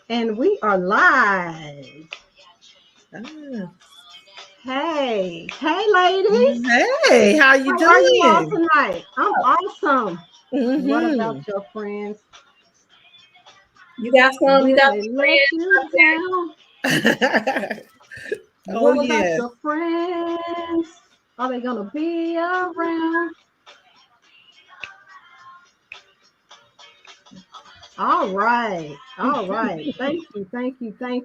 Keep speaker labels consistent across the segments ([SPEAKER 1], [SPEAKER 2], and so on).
[SPEAKER 1] And we are live.
[SPEAKER 2] Ah.
[SPEAKER 1] Hey, ladies.
[SPEAKER 2] Hey, how you
[SPEAKER 1] How are you all
[SPEAKER 2] doing?
[SPEAKER 1] tonight? I'm awesome. What about
[SPEAKER 2] Mm-hmm.
[SPEAKER 1] your friends?
[SPEAKER 3] You got some. You
[SPEAKER 1] Will
[SPEAKER 3] got
[SPEAKER 1] they
[SPEAKER 3] some
[SPEAKER 1] let
[SPEAKER 3] friends
[SPEAKER 1] you
[SPEAKER 3] out there.
[SPEAKER 1] down?
[SPEAKER 2] Oh
[SPEAKER 1] What about
[SPEAKER 2] yeah.
[SPEAKER 1] your friends? Are they gonna be around? All right. All right. Thank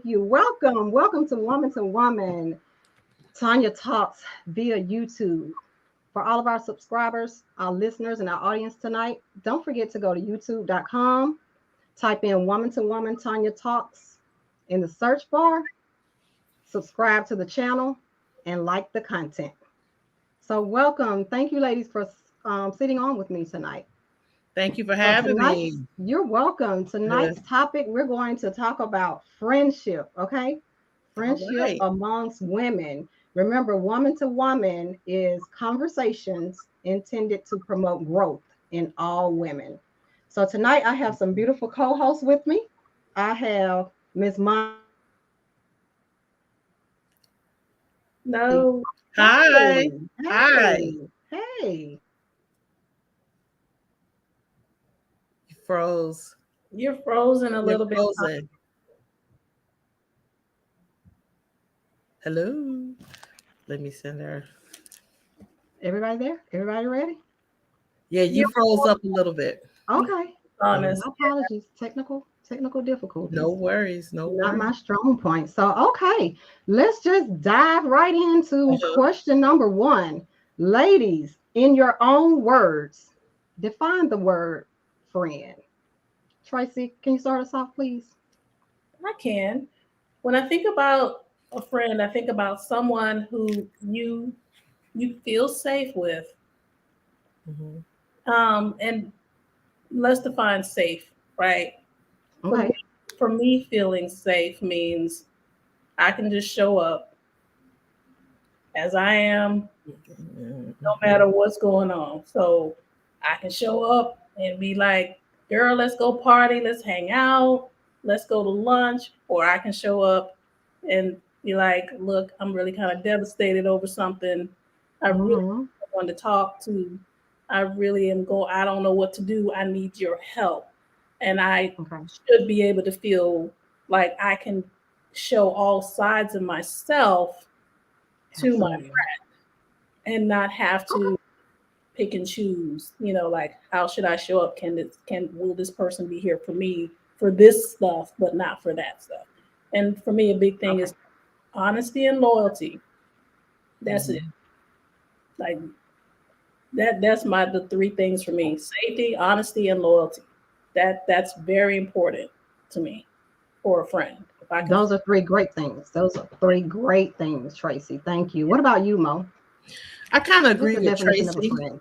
[SPEAKER 1] you. Welcome to Woman. Tanya Talks via YouTube. For all of our subscribers, our listeners, and our audience tonight, don't forget to go to youtube.com, type in Woman to Woman Tanya Talks in the search bar, subscribe to the channel, and like the content. So, welcome. Thank you, ladies, for sitting on with me tonight.
[SPEAKER 2] Thank you for
[SPEAKER 1] So,
[SPEAKER 2] having
[SPEAKER 1] tonight's,
[SPEAKER 2] me.
[SPEAKER 1] you're welcome. Tonight's topic, we're going to talk about friendship, okay?
[SPEAKER 2] All
[SPEAKER 1] Friendship
[SPEAKER 2] right.
[SPEAKER 1] amongst women. Remember, Woman to Woman is conversations intended to promote growth in all women. So tonight I have some beautiful co-hosts with me. I have Miss Monica and
[SPEAKER 3] No,
[SPEAKER 2] Hi.
[SPEAKER 1] hey,
[SPEAKER 2] Hi.
[SPEAKER 1] hey.
[SPEAKER 2] You froze.
[SPEAKER 3] you're frozen a
[SPEAKER 2] You're
[SPEAKER 3] little bit.
[SPEAKER 2] frozen. Hello. Let me send her.
[SPEAKER 1] Everybody there? Everybody ready?
[SPEAKER 2] Yeah, you
[SPEAKER 3] You're
[SPEAKER 2] froze up a little bit.
[SPEAKER 1] Okay.
[SPEAKER 2] Mm.
[SPEAKER 3] honest.
[SPEAKER 1] My apologies. Technical
[SPEAKER 2] No
[SPEAKER 1] difficulties.
[SPEAKER 2] worries. No
[SPEAKER 1] Not my
[SPEAKER 2] worries.
[SPEAKER 1] strong point. So, okay, let's just dive right into
[SPEAKER 2] Uh-huh.
[SPEAKER 1] question number one. Ladies, in your own words, define the word friend. Tracy, can you start us off, please?
[SPEAKER 3] I can. When I think about a friend, I think about someone who you feel safe with.
[SPEAKER 2] Mm-hmm.
[SPEAKER 3] And let's define safe, right? For me,
[SPEAKER 1] Okay.
[SPEAKER 3] for me, feeling safe means I can just show up as I am, no
[SPEAKER 2] Mm-hmm.
[SPEAKER 3] matter what's going on. So I can show up and be like, girl, let's go party, let's hang out, let's go to lunch. Or I can show up and be like, look, I'm really kind of devastated over something. I really
[SPEAKER 1] Mm-hmm.
[SPEAKER 3] want to talk to. I really am go. I don't know what to do. I need your help. And I
[SPEAKER 1] Okay.
[SPEAKER 3] should be able to feel like I can show all sides of myself to my
[SPEAKER 1] Absolutely.
[SPEAKER 3] and not have
[SPEAKER 1] Okay.
[SPEAKER 3] to pick and choose, like how should I show up? Can will this person be here for me for this stuff but not for that stuff? And for me a big thing
[SPEAKER 1] Okay.
[SPEAKER 3] is honesty and loyalty. That's it.
[SPEAKER 2] Mm-hmm.
[SPEAKER 3] Like that's my the three things for me. Safety, honesty, and loyalty. That's very important to me for a friend. If I can
[SPEAKER 1] Those are three great things. Those are three great things, Tracy. Thank you. What about you, Mo?
[SPEAKER 2] I kind of
[SPEAKER 1] What's
[SPEAKER 2] agree
[SPEAKER 1] the
[SPEAKER 2] with
[SPEAKER 1] definition of a
[SPEAKER 2] Tracy.
[SPEAKER 1] friend?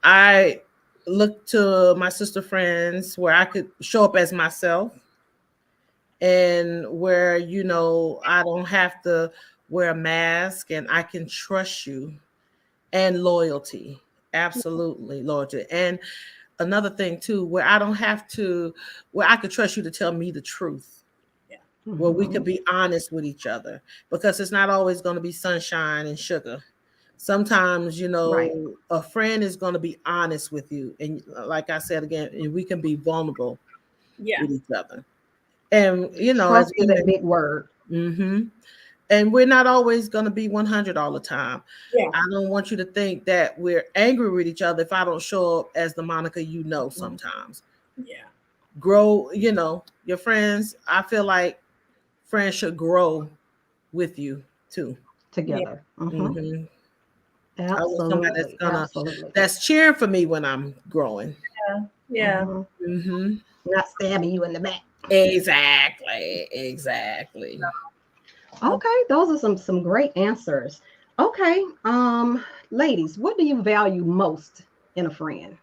[SPEAKER 2] I look to my sister friends where I could show up as myself and where I don't have to wear a mask and I can trust you, and loyalty, absolutely loyalty. And another thing too, where I don't have to, where I could trust you to tell me the truth,
[SPEAKER 3] yeah.
[SPEAKER 2] where we
[SPEAKER 1] Mm-hmm.
[SPEAKER 2] could be honest with each other, because it's not always going to be sunshine and sugar. Sometimes
[SPEAKER 1] Right.
[SPEAKER 2] a friend is going to be honest with you, and like I said again, and we can be vulnerable
[SPEAKER 3] Yeah.
[SPEAKER 2] with each other. And
[SPEAKER 1] Trust
[SPEAKER 2] as
[SPEAKER 1] is a
[SPEAKER 2] women,
[SPEAKER 1] big word.
[SPEAKER 2] hmm and we're not always going to be 100 all the time.
[SPEAKER 3] Yeah.
[SPEAKER 2] I don't want you to think that we're angry with each other if I don't show up as the Monica sometimes.
[SPEAKER 3] Yeah.
[SPEAKER 2] Grow, your friends. I feel like friends should grow with you too.
[SPEAKER 3] Yeah.
[SPEAKER 1] Together. Mm-hmm.
[SPEAKER 2] hmm I want somebody
[SPEAKER 1] Absolutely. Absolutely.
[SPEAKER 2] that's cheering for me when I'm growing.
[SPEAKER 3] Yeah. Yeah.
[SPEAKER 1] Mm-hmm.
[SPEAKER 2] hmm
[SPEAKER 1] Not stabbing you in the back.
[SPEAKER 2] Exactly. Exactly.
[SPEAKER 1] Okay, those are some great answers. Okay, ladies, what do you value most in a friend?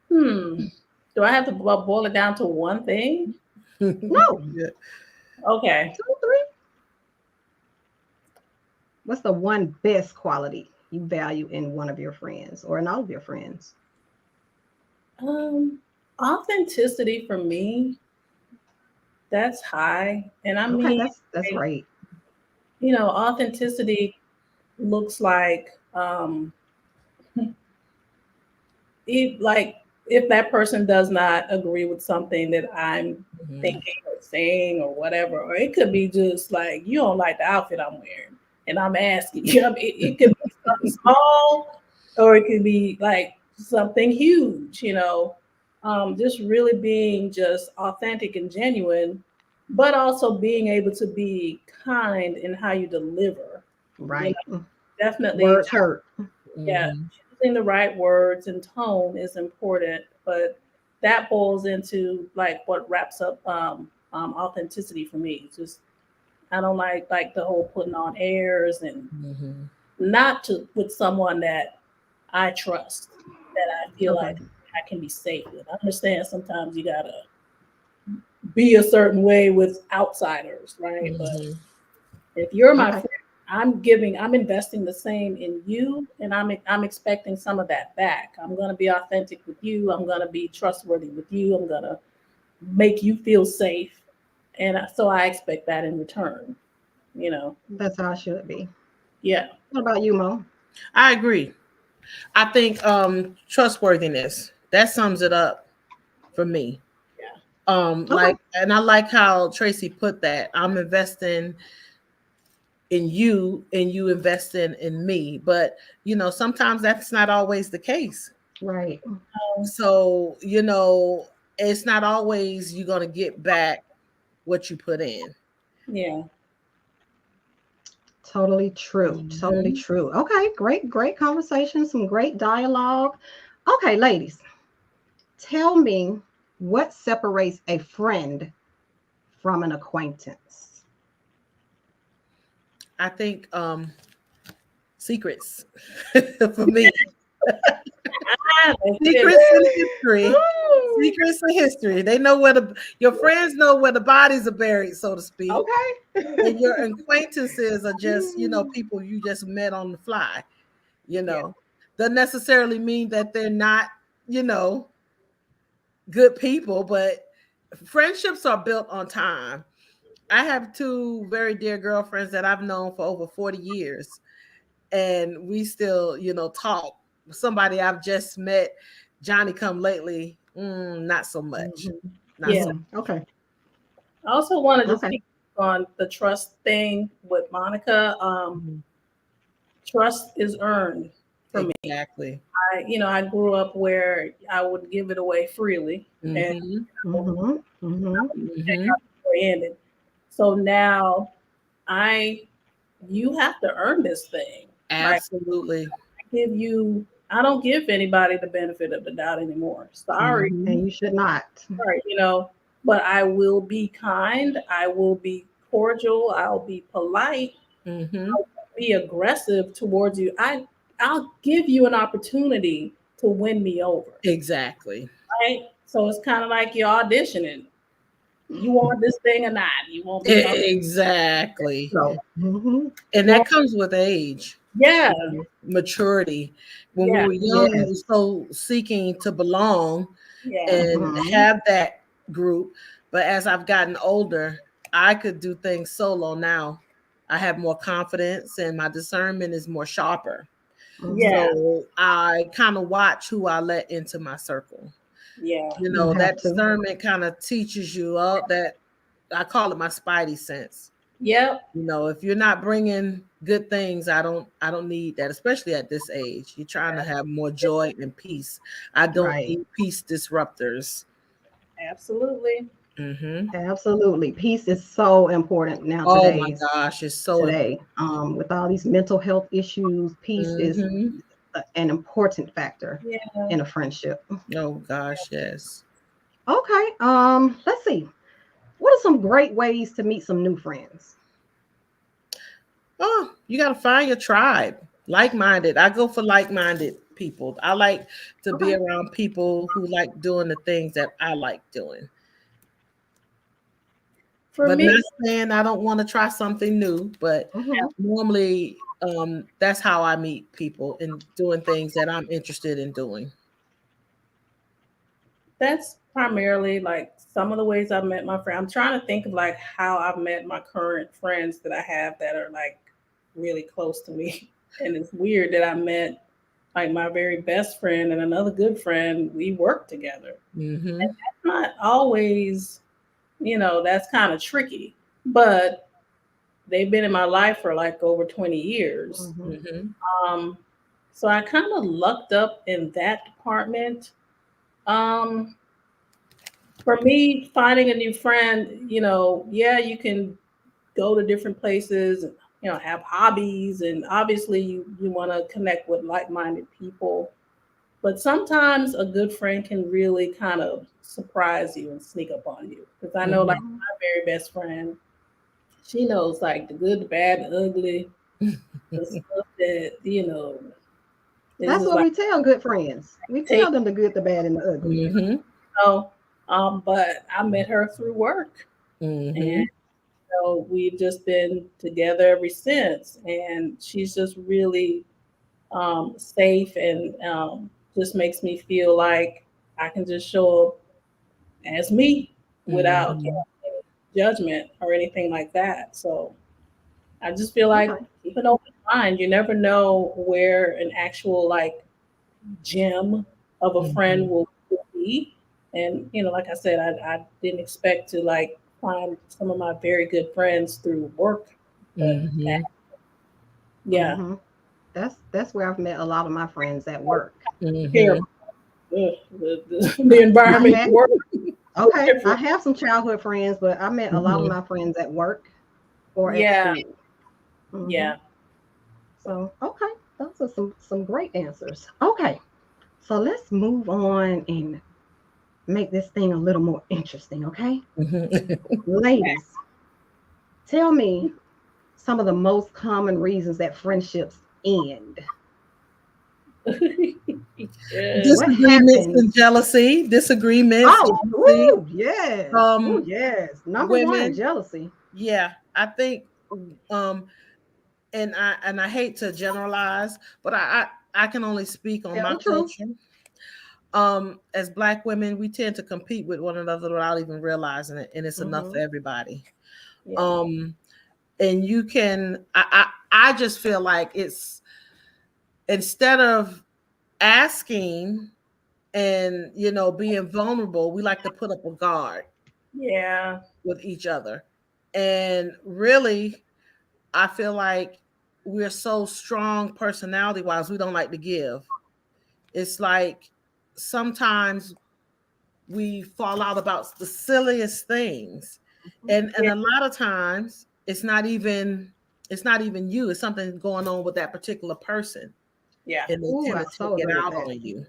[SPEAKER 3] Hmm. Do I have to boil it down to one thing?
[SPEAKER 1] No,
[SPEAKER 2] Yeah.
[SPEAKER 3] Okay.
[SPEAKER 1] two, three. What's the one best quality you value in one of your friends or in all of your friends?
[SPEAKER 3] Authenticity for me, that's high. And I
[SPEAKER 1] Okay,
[SPEAKER 3] mean,
[SPEAKER 1] that's
[SPEAKER 3] like,
[SPEAKER 1] right.
[SPEAKER 3] authenticity looks like like if that person does not agree with something that I'm
[SPEAKER 2] Mhm.
[SPEAKER 3] thinking or saying or whatever, or it could be just like you don't like the outfit I'm wearing, and I'm asking you. I mean, it could be something small, or it could be like something huge. Just really being just authentic and genuine, but also being able to be kind in how you deliver. You
[SPEAKER 1] Right.
[SPEAKER 3] know, definitely,
[SPEAKER 1] Words hurt.
[SPEAKER 3] yeah,
[SPEAKER 2] Mhm.
[SPEAKER 3] choosing the right words and tone is important, but that boils into like what wraps up authenticity for me. It's just I don't like the whole putting on airs and
[SPEAKER 2] Mhm.
[SPEAKER 3] not to with someone that I trust, that I feel
[SPEAKER 1] Okay.
[SPEAKER 3] like I can be safe with. I understand sometimes you gotta be a certain way with outsiders, right? But
[SPEAKER 2] Mhm.
[SPEAKER 3] if you're my
[SPEAKER 1] Okay.
[SPEAKER 3] friend, I'm investing the same in you, and I'm expecting some of that back. I'm gonna be authentic with you. I'm gonna be trustworthy with you. I'm gonna make you feel safe, and so I expect that in return. You know,
[SPEAKER 1] That's how it should be.
[SPEAKER 3] yeah,
[SPEAKER 1] What about you, Mo?
[SPEAKER 2] I agree. I think trustworthiness, that sums it up for me.
[SPEAKER 3] yeah,
[SPEAKER 1] Okay.
[SPEAKER 2] Like, and I like how Tracy put that. I'm investing in you and you investing in me. But sometimes that's not always the case.
[SPEAKER 1] Right.
[SPEAKER 2] So, it's not always you're gonna get back what you put in.
[SPEAKER 3] yeah.
[SPEAKER 1] Totally true. Totally
[SPEAKER 2] Mhm.
[SPEAKER 1] true. Okay. Great conversation. Some great dialogue. Okay, ladies, tell me what separates a friend from an acquaintance.
[SPEAKER 2] I think secrets for me.
[SPEAKER 3] Let's get
[SPEAKER 2] Secrets in history.
[SPEAKER 1] Ooh,
[SPEAKER 2] Secrets in history. They know where your friends know where the bodies are buried, so to speak. And your
[SPEAKER 1] okay.
[SPEAKER 2] acquaintances are just, people you just met on the fly, you
[SPEAKER 3] yeah,
[SPEAKER 2] know. Doesn't necessarily mean that they're not, you know, good people, but friendships are built on time. I have two very dear girlfriends that I've known for over 40 years, and we still, talk. Somebody I've just met, Johnny come lately, not so much.
[SPEAKER 1] Mhm.
[SPEAKER 2] Not
[SPEAKER 3] yeah.
[SPEAKER 2] so.
[SPEAKER 1] Okay.
[SPEAKER 3] I also wanted to
[SPEAKER 1] Okay.
[SPEAKER 3] speak on the trust thing with Monica.
[SPEAKER 2] Mhm.
[SPEAKER 3] Trust is earned for me.
[SPEAKER 2] Exactly.
[SPEAKER 3] I grew up where I would give it away freely, and
[SPEAKER 2] Hmm.
[SPEAKER 1] Mm-hmm. Mm-hmm.
[SPEAKER 3] check
[SPEAKER 2] Hmm.
[SPEAKER 3] out before it ended. So now I, you have to earn this thing. Like
[SPEAKER 2] Absolutely.
[SPEAKER 3] I don't give anybody the benefit of the doubt anymore. Sorry,
[SPEAKER 2] Hmm.
[SPEAKER 1] And you should not.
[SPEAKER 3] sorry, but I will be kind. I will be cordial. I'll be polite.
[SPEAKER 2] Hmm.
[SPEAKER 3] Be aggressive towards you. I'll give you an opportunity to win me over.
[SPEAKER 2] Exactly.
[SPEAKER 3] Right? So it's kind of like you're auditioning. You want this thing or not? You want me?
[SPEAKER 2] Exactly.
[SPEAKER 1] So, mhm.
[SPEAKER 2] And that
[SPEAKER 3] Well,
[SPEAKER 2] comes with age,
[SPEAKER 3] yeah,
[SPEAKER 2] maturity. When we
[SPEAKER 3] yeah,
[SPEAKER 2] were young, we
[SPEAKER 1] Yes.
[SPEAKER 2] were so seeking to belong
[SPEAKER 3] yeah,
[SPEAKER 2] and
[SPEAKER 1] Mhm.
[SPEAKER 2] have that group. But as I've gotten older, I could do things solo now. I have more confidence and my discernment is more sharper.
[SPEAKER 1] Mhm.
[SPEAKER 3] yeah,
[SPEAKER 2] So I kind of watch who I let into my circle.
[SPEAKER 3] yeah,
[SPEAKER 1] You have
[SPEAKER 2] That
[SPEAKER 1] to.
[SPEAKER 2] discernment kind of teaches you all that. I call it my spidey sense.
[SPEAKER 3] yep,
[SPEAKER 2] If you're not bringing good things, I don't need that, especially at this age. You're trying to have more joy and peace. I don't
[SPEAKER 1] Right.
[SPEAKER 2] need peace disruptors.
[SPEAKER 3] absolutely.
[SPEAKER 2] Hmm.
[SPEAKER 1] Absolutely. Peace is so important now
[SPEAKER 2] Oh my
[SPEAKER 1] today's
[SPEAKER 2] gosh, it's so
[SPEAKER 1] today.
[SPEAKER 2] important.
[SPEAKER 1] With all these mental health issues, peace is
[SPEAKER 2] Hmm.
[SPEAKER 1] an important factor
[SPEAKER 3] Yeah.
[SPEAKER 1] in a friendship.
[SPEAKER 2] Oh gosh, yes.
[SPEAKER 1] Okay. Let's see. What are some great ways to meet some new friends?
[SPEAKER 2] Oh, you got to find your tribe, like-minded. I go for like-minded people. I like to be
[SPEAKER 1] Okay.
[SPEAKER 2] around people who like doing the things that I like doing.
[SPEAKER 3] For
[SPEAKER 2] But
[SPEAKER 3] me,
[SPEAKER 2] not saying I don't want to try something new, but
[SPEAKER 1] Hmm.
[SPEAKER 2] normally that's how I meet people and doing things that I'm interested in doing.
[SPEAKER 3] That's primarily like some of the ways I've met my friend. I'm trying to think of like how I've met my current friends that I have that are like really close to me. And it's weird that I met like my very best friend and another good friend. We work together.
[SPEAKER 2] Mm-hmm.
[SPEAKER 3] And that's not always, that's kind of tricky. But they've been in my life for like over 20 years.
[SPEAKER 1] Mhm.
[SPEAKER 2] Mm-hmm.
[SPEAKER 3] Um, so I kind of lucked up in that department. Um, for me, finding a new friend, yeah, you can go to different places and have hobbies, and obviously you want to connect with like-minded people. But sometimes a good friend can really kind of surprise you and sneak up on you. Because I know, like
[SPEAKER 1] Mhm.
[SPEAKER 3] my very best friend, she knows like the good, the bad, the ugly, the stuff that is
[SPEAKER 1] That's
[SPEAKER 3] just
[SPEAKER 1] what
[SPEAKER 3] like
[SPEAKER 1] we tell good friends. We
[SPEAKER 3] take
[SPEAKER 1] tell them the good, the bad, and the ugly.
[SPEAKER 2] Mm-hmm.
[SPEAKER 3] know. But I met her through work, and
[SPEAKER 2] Mm-hmm.
[SPEAKER 3] we've just been together ever since. And she's just really safe, and just makes me feel like I can just show up as me without
[SPEAKER 2] Mm-hmm.
[SPEAKER 3] any judgment or anything like that. So I just feel like
[SPEAKER 1] Okay.
[SPEAKER 3] keep an open mind. You never know where an actual like gem of a friend
[SPEAKER 2] Mm-hmm.
[SPEAKER 3] will be. And like I said, I didn't expect to like find some of my very good friends through work, but that,
[SPEAKER 2] Mm-hmm.
[SPEAKER 3] yeah,
[SPEAKER 1] Hmm. That's where I've met a lot of my friends at work.
[SPEAKER 3] care
[SPEAKER 2] Mm-hmm.
[SPEAKER 3] about the
[SPEAKER 1] I
[SPEAKER 3] environment
[SPEAKER 1] had
[SPEAKER 3] you work is
[SPEAKER 1] okay. I
[SPEAKER 3] different.
[SPEAKER 1] have some childhood friends, but I met a lot of
[SPEAKER 2] Mm-hmm.
[SPEAKER 1] my friends at work or at
[SPEAKER 3] Yeah,
[SPEAKER 1] school. Hmm.
[SPEAKER 3] yeah.
[SPEAKER 1] So okay, those are some great answers. Okay, so let's move on and make this thing a little more interesting. Okay,
[SPEAKER 2] Mm-hmm.
[SPEAKER 1] ladies, tell me some of the most common reasons that friendships end.
[SPEAKER 3] Yes.
[SPEAKER 1] What
[SPEAKER 2] Disagreements
[SPEAKER 1] happens?
[SPEAKER 2] and jealousy. Disagreements,
[SPEAKER 1] Oh,
[SPEAKER 2] jealousy.
[SPEAKER 1] ooh, yes. Oh,
[SPEAKER 2] Um,
[SPEAKER 1] yes. Number one,
[SPEAKER 2] women.
[SPEAKER 1] jealousy.
[SPEAKER 2] Yeah, I think. Um, and I hate to generalize, but I can only speak on
[SPEAKER 1] Tell
[SPEAKER 2] my
[SPEAKER 1] the truth.
[SPEAKER 2] culture. As Black women, we tend to compete with one another without even realizing it, and it's enough for
[SPEAKER 1] Hmm.
[SPEAKER 2] everybody.
[SPEAKER 3] Yeah.
[SPEAKER 2] Um, and you can, I just feel like it's instead of asking and being vulnerable, we like to put up a guard
[SPEAKER 3] Yeah.
[SPEAKER 2] with each other, and really, I feel like we're so strong personality wise, we don't like to give. It's like sometimes we fall out about the silliest things. And
[SPEAKER 3] Yeah.
[SPEAKER 2] a lot of times it's not even you, it's something going on with that particular person,
[SPEAKER 3] Yeah.
[SPEAKER 2] and they
[SPEAKER 1] Ooh,
[SPEAKER 2] tend
[SPEAKER 1] I
[SPEAKER 2] to take
[SPEAKER 1] so
[SPEAKER 2] it
[SPEAKER 1] agree with
[SPEAKER 2] out
[SPEAKER 1] that.
[SPEAKER 2] on you.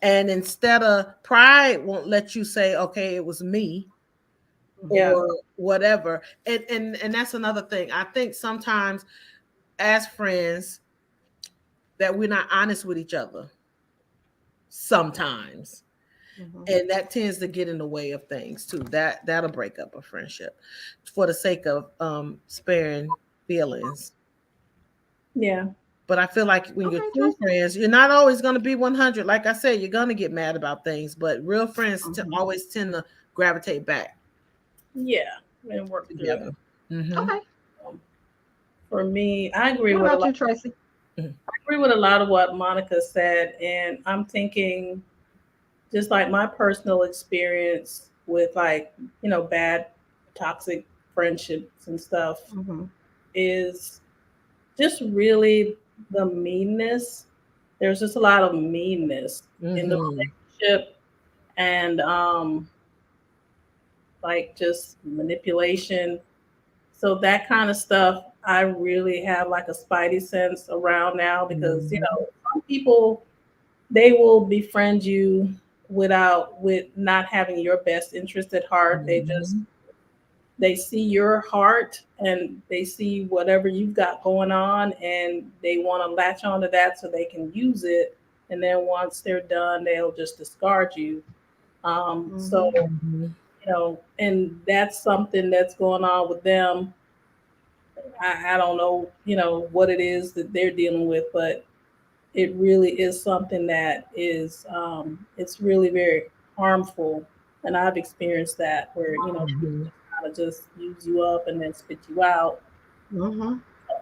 [SPEAKER 2] And instead of pride won't let you say, okay, it was me
[SPEAKER 1] Hmm.
[SPEAKER 3] Yeah.
[SPEAKER 2] or whatever. And that's another thing. I think sometimes as friends that we're not honest with each other sometimes,
[SPEAKER 1] Hmm.
[SPEAKER 2] and that tends to get in the way of things too. That'll break up a friendship for the sake of sparing feelings.
[SPEAKER 3] Yeah.
[SPEAKER 2] But I feel like when you're
[SPEAKER 1] Okay,
[SPEAKER 2] true
[SPEAKER 1] Tracy.
[SPEAKER 2] friends, you're not always going to be 100. Like I said, you're going to get mad about things, but real friends
[SPEAKER 1] Hmm.
[SPEAKER 2] always tend to gravitate back
[SPEAKER 3] Yeah. And work through it.
[SPEAKER 2] together. Hmm.
[SPEAKER 1] Okay.
[SPEAKER 3] Um, for me, I agree
[SPEAKER 1] What
[SPEAKER 3] with a
[SPEAKER 1] about
[SPEAKER 3] lot.
[SPEAKER 1] you, Tracy?
[SPEAKER 3] I agree with a lot of what Monica said, and I'm thinking just like my personal experience with like bad toxic friendships and stuff
[SPEAKER 1] Hmm.
[SPEAKER 3] is just really the meanness. There's just a lot of meanness in the
[SPEAKER 2] Hmm.
[SPEAKER 3] relationship, and like just manipulation. So that kind of stuff, I really have like a spidey sense around now because
[SPEAKER 2] Hmm.
[SPEAKER 3] some people, they will befriend you with not having your best interest at heart.
[SPEAKER 2] Hmm.
[SPEAKER 3] They see your heart and they see whatever you've got going on, and they want to latch onto that so they can use it. And then once they're done, they'll just discard you. So
[SPEAKER 1] Hmm.
[SPEAKER 3] and that's something that's going on with them. I don't know, what it is that they're dealing with, but it really is something that is it's really very harmful. And I've experienced that where, people kind of just use you up and then spit you out.
[SPEAKER 1] Mm-hmm.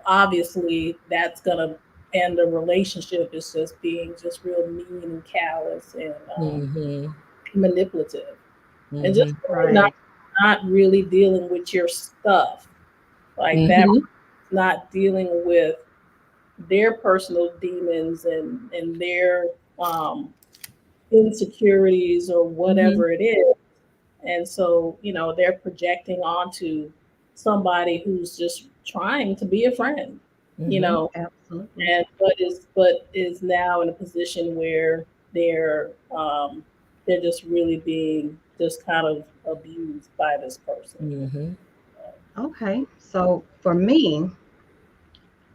[SPEAKER 3] Obviously, that's going to end the relationship is just being just real mean and callous and manipulative. And just
[SPEAKER 1] Right.
[SPEAKER 3] not really dealing with your stuff like that, not dealing with their personal demons and their insecurities or whatever it is. And so, they're projecting onto somebody who's just trying to be a friend,
[SPEAKER 1] Absolutely.
[SPEAKER 3] and but is now in a position where they're just really being just kind of abused by this person.
[SPEAKER 1] Okay. So for me,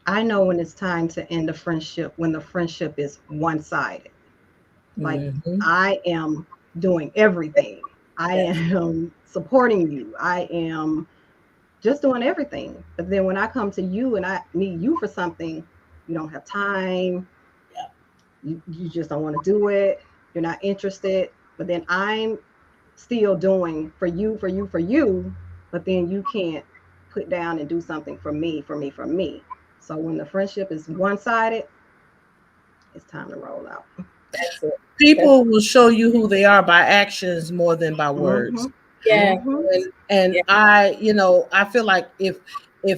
[SPEAKER 1] I know when it's time to end a friendship when the friendship is one-sided. Like I am doing everything. I
[SPEAKER 3] Yes.
[SPEAKER 1] am supporting you. I am just doing everything. But then when I come to you and I need you for something, you don't have time.
[SPEAKER 3] Yeah.
[SPEAKER 1] You just don't want to do it. You're not interested. But then I'm still doing for you, for you, for you. But then you can't put down and do something for me, for me, for me. So when the friendship is one-sided, it's time to roll out.
[SPEAKER 3] That's it.
[SPEAKER 2] People will show you who they are by actions more than by words.
[SPEAKER 1] Mm-hmm.
[SPEAKER 3] Yeah.
[SPEAKER 1] Mm-hmm.
[SPEAKER 2] And
[SPEAKER 3] Yeah.
[SPEAKER 2] I feel like if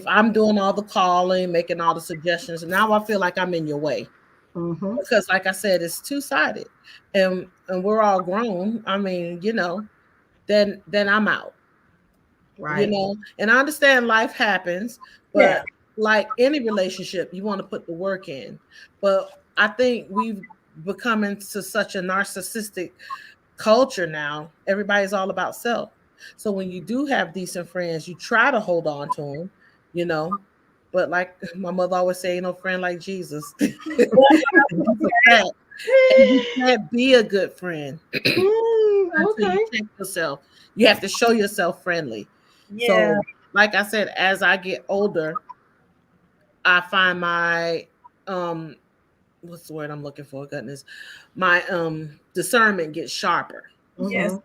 [SPEAKER 2] I'm doing all the calling, making all the suggestions, now I feel like I'm in your way.
[SPEAKER 1] Mm-hmm.
[SPEAKER 2] Because like I said, it's two-sided. And we're all grown. I mean, then I'm out.
[SPEAKER 1] Right.
[SPEAKER 2] And I understand life happens,
[SPEAKER 3] Yeah.
[SPEAKER 2] but like any relationship, you want to put the work in. But I think we've become into such a narcissistic culture now. Everybody's all about self. So when you do have decent friends, you try to hold on to them, you know. But like my mother always say, ain't no friend like Jesus. It's a fact. And you can't be a good friend until you
[SPEAKER 1] Okay.
[SPEAKER 2] check yourself. You have to show yourself friendly.
[SPEAKER 3] Yeah.
[SPEAKER 2] So, like I said, as I get older, I find my what's the word I'm looking for? Goodness, my discernment gets sharper.
[SPEAKER 3] Yes.
[SPEAKER 1] Mm-hmm.